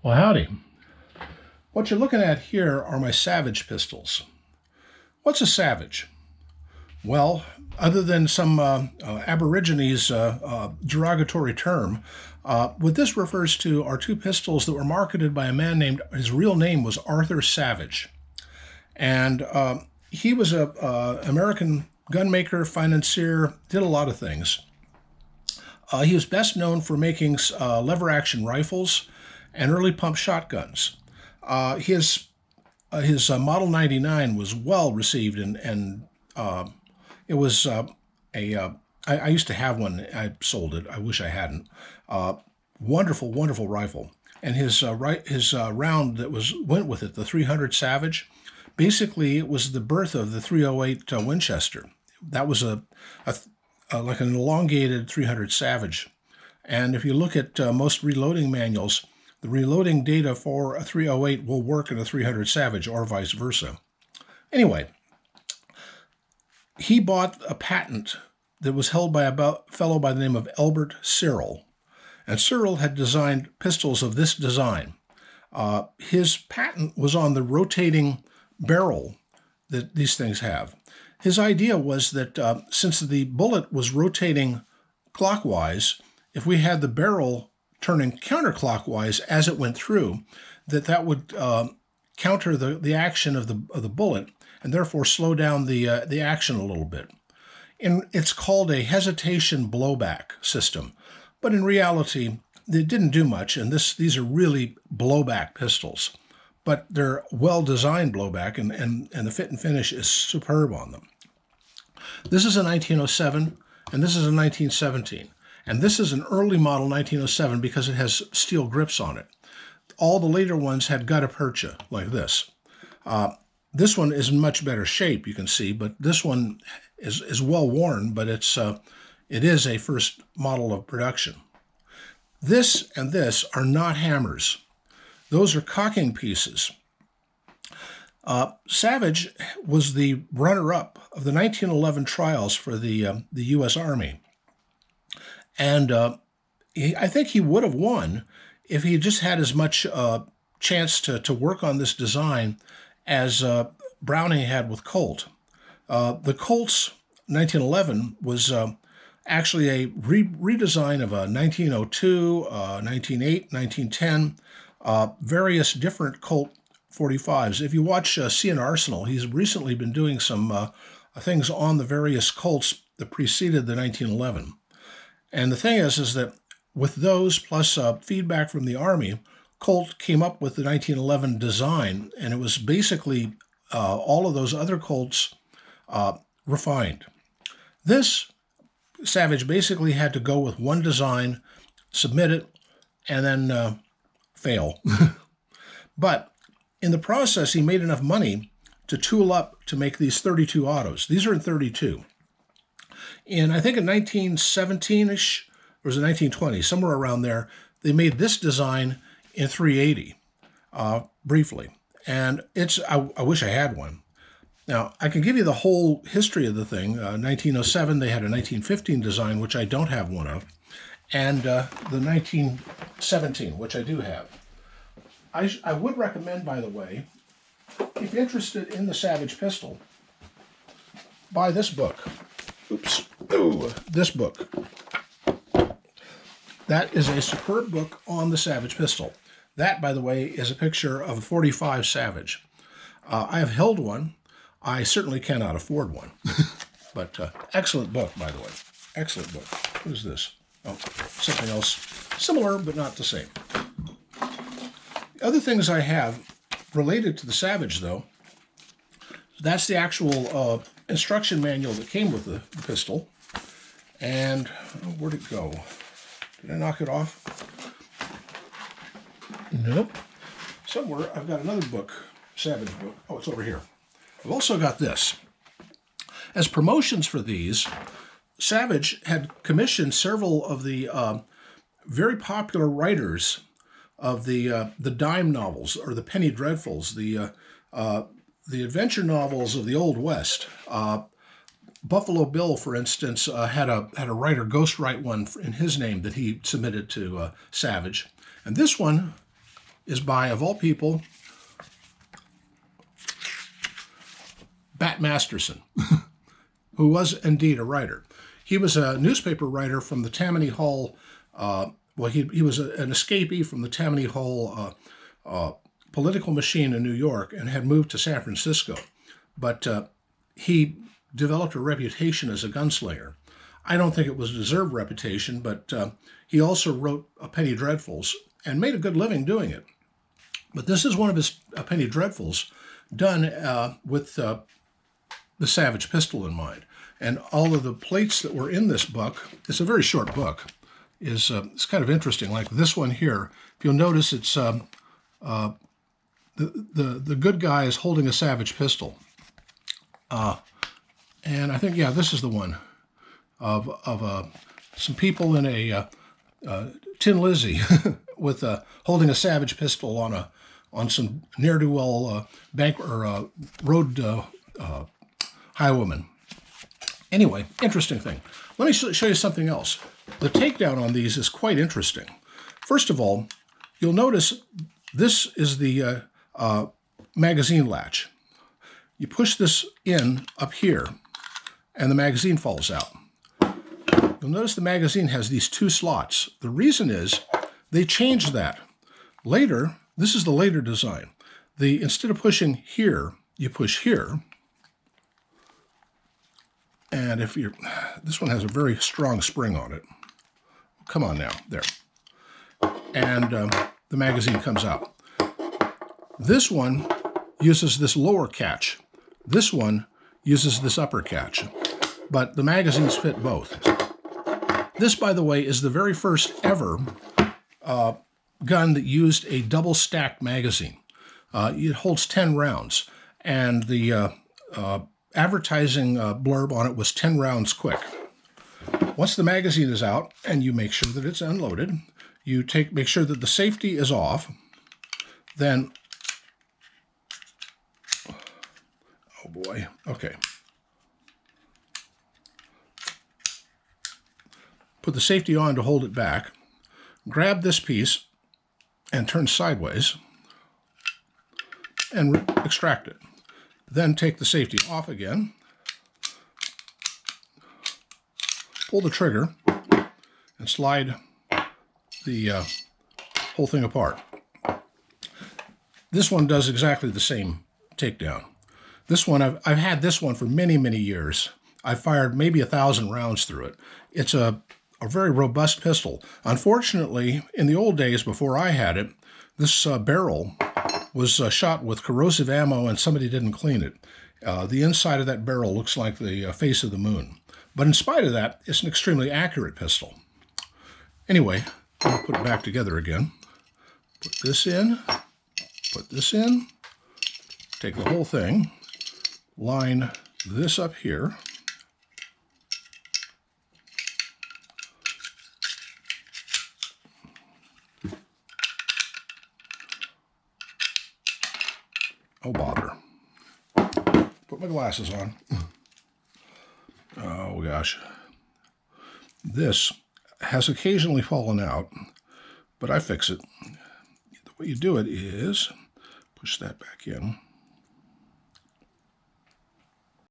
Well, howdy. What you're looking at here are my Savage pistols. What's a Savage? Well, other than some Aborigines derogatory term, what this refers to are two pistols that were marketed by a man named, his real name was Arthur Savage. And he was a American gunmaker, financier, did a lot of things. He was best known for making lever-action rifles and early pump shotguns. His Model 99 was well received, and it was I used to have one. I sold it. I wish I hadn't. Wonderful, wonderful rifle. And his round that went with it, the 300 Savage, basically it was the birth of the 308 Winchester. That was like an elongated 300 Savage. And if you look at most reloading manuals, the reloading data for a 308 will work in a 300 Savage or vice versa. Anyway, he bought a patent that was held by a fellow by the name of Elbert Cyril. And Cyril had designed pistols of this design. His patent was on the rotating barrel that these things have. His idea was that since the bullet was rotating clockwise, if we had the barrel turning counterclockwise as it went through, that would counter the action of the bullet and therefore slow down the action a little bit. And it's called a hesitation blowback system. But in reality, it didn't do much, and these are really blowback pistols. But they're well-designed blowback, and the fit and finish is superb on them. This is a 1907, and this is a 1917. And this is an early model 1907 because it has steel grips on it. All the later ones had gutta percha, like this. This one is in much better shape, you can see, but this one is well worn, but it is a first model of production. This and this are not hammers. Those are cocking pieces. Savage was the runner-up of the 1911 trials for the U.S. Army. And I think he would have won if he just had as much chance to work on this design as Browning had with Colt. The Colt's 1911 was actually a redesign of a 1902, 1908, 1910, various different Colt 45s. If you watch CN Arsenal, he's recently been doing some things on the various Colts that preceded the 1911. And the thing is that with those plus feedback from the Army, Colt came up with the 1911 design, and it was basically all of those other Colts refined. This Savage basically had to go with one design, submit it, and then fail. But in the process, he made enough money to tool up to make these 32 autos. These are in 32. And I think in 1917-ish, or was it 1920, somewhere around there, they made this design in 380, briefly. And I wish I had one. Now, I can give you the whole history of the thing. 1907, they had a 1915 design, which I don't have one of, and the 1917, which I do have. I would recommend, by the way, if you're interested in the Savage pistol, buy this book. This book. That is a superb book on the Savage pistol. That, by the way, is a picture of a 45 Savage. I have held one. I certainly cannot afford one. But excellent book, by the way. Excellent book. What is this? Oh, something else similar, but not the same. The other things I have related to the Savage, though, that's the actual instruction manual that came with the pistol. And where'd it go? Did I knock it off? Nope. Somewhere I've got another book, Savage book. Oh, it's over here. I've also got this. As promotions for these, Savage had commissioned several of the very popular writers of the dime novels, or the penny dreadfuls, the adventure novels of the Old West. Buffalo Bill, for instance, had a writer ghostwrite one in his name that he submitted to Savage. And this one is by, of all people, Bat Masterson, who was indeed a writer. He was a newspaper writer from the Tammany Hall. He was an escapee from the Tammany Hall political machine in New York and had moved to San Francisco. But he developed a reputation as a gunslinger. I don't think it was a deserved reputation, but he also wrote Penny Dreadfuls and made a good living doing it. But this is one of his Penny Dreadfuls done with the Savage pistol in mind. And all of the plates that were in this book, it's a very short book, it's kind of interesting. Like this one here, if you'll notice, it's the good guy is holding a Savage pistol. And I think, yeah, this is the one of some people in a Tin Lizzy with holding a Savage pistol on some ne'er-do-well bank or road highwayman. Anyway, interesting thing. Let me show you something else. The takedown on these is quite interesting. First of all, you'll notice this is the magazine latch. You push this in up here, and the magazine falls out. You'll notice the magazine has these two slots. The reason is they changed that. Later, this is the later design. Instead of pushing here, you push here. And this one has a very strong spring on it. Come on now, there. And the magazine comes out. This one uses this lower catch. This one uses this upper catch. But the magazines fit both. This, by the way, is the very first ever gun that used a double-stacked magazine. It holds 10 rounds. And the advertising blurb on it was 10 rounds quick. Once the magazine is out and you make sure that it's unloaded, you make sure that the safety is off, then, oh boy, okay. Put the safety on to hold it back, grab this piece and turn sideways and extract it. Then take the safety off again, pull the trigger, and slide the whole thing apart. This one does exactly the same takedown. This one, I've had this one for many, many years. I've fired maybe 1,000 rounds through it. It's a very robust pistol. Unfortunately, in the old days before I had it, this barrel was shot with corrosive ammo and somebody didn't clean it. The inside of that barrel looks like the face of the moon. But in spite of that, it's an extremely accurate pistol. Anyway, I'll put it back together again. Put this in, take the whole thing, line this up here, oh bother, put my glasses on. Oh gosh, this has occasionally fallen out, but I fix it. The way you do it is push that back in.